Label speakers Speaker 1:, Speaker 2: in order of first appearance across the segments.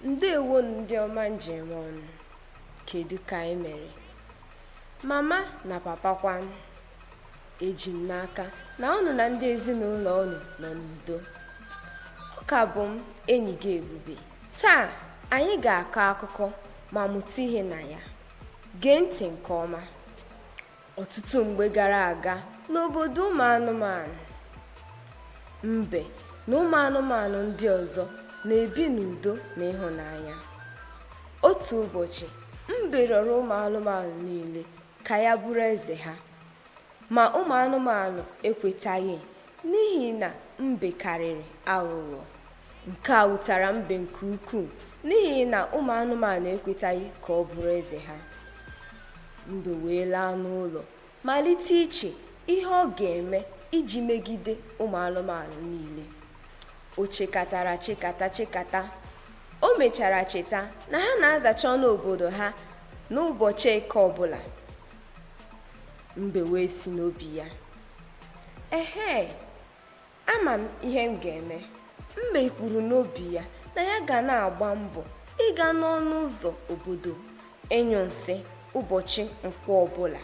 Speaker 1: Ndewo ndị ọma njem ọnụ, kedu ka anyị mere? Mama na papa kwan, eji m n'aka na unu na ndị ezinụlọ unu nọ n'udo. Ọ ka bụ m enyi gị Ebube. Taa anyị ga-akọ akụkọ ma mụta ihe na ya. Gee ntị nke ọma. Ọtụtụ mgbe gara aga n'obodo ụmụ anụmanụ, mbe na ụmụ anụmanụ ndị ọzọ na-ebi n'udo na ịhụnanya. Otu ụbọchị, mbe rịọrọ ụmụ anụmanụ niile ka ya bụrụ eze ha, ma ụmụ anụmanụ ekwetaghị n'ihi na mbe karịrị aghụghọ. Nke a wutara mbe nke ukwuu n'ihi na ụmụ anụmanụ ekwetaghị ka ọ bụrụ eze ha. Mbe wee laa n'ụlọ malite iche ihe ọ ga-eme iji megide ụmụ anụmanụ niile. O chekatara chekata. O mechara cheta na ha na-azacha ọnụ obodo ha n'ụbọchị Eke ọbụla. Mbe wee si n'obi ya, ama m ihe m ga-eme. Mbe kwuru n'obi ya na ya ga na-agba mbọ ịga n'ọnụ ụzọ obodo enyo nsị ụbọchị Nkwọ ọbụla.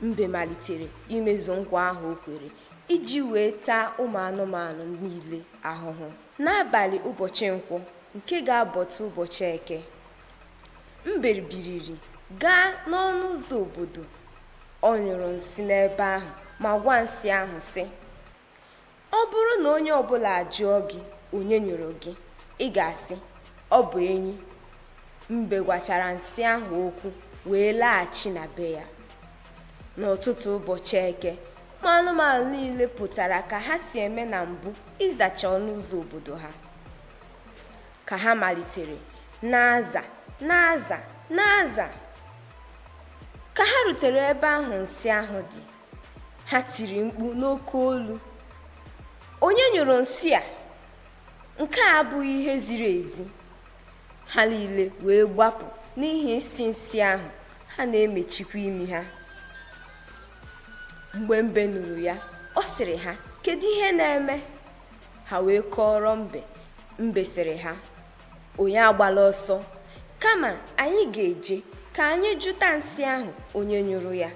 Speaker 1: Mbe malitere imezu nkwa ahụ o kwere iji wee taa ụmụ anụmanụ niile ahụhụ. N'abalị ụbọchị Nkwọ, nke ga-abọtụ ụbọchị Eke, mbe biliri gaa n'ọnụ ụzọ obodo. Ọ nyụrụ nsị n'ebe ahụ ma gwa nsị ahụ sị, ọ bụrụ na onye ọbụla ajụọ gị onye nyụrụ gị, ị ga-asị ọ bụ enyi. Mbe gwachara nsị ahụ okwu wee laghachi na be ya. N'ụtụtụ ụbọchị Eke, ụmụ anụmanụ niile pụtara ka ha si eme na mbụ ịzacha ọnụ ụzọ obodo ha. Ka ha malitere na-aza. Ka ha rutere ebe ahụ nsị ahụ dị, ha tiri mkpu n'oke olu, onye nyụrụ nsị a? Nke a abụghị ihe ziri ezi. Ha niile wee gbapụ n'ihi isi nsị ahụ. Ha na-emechikwa imi ha. Mgbe mbe nụrụ ya, ọ sịrị ha, kedu ihe na-eme? Ha wee kọọrọ mbe. Mbe sịrị ha, onye agbala ọsọ, kama anyị ga-eje ka anyị jụta nsị ahụ onye nyụrụ ya.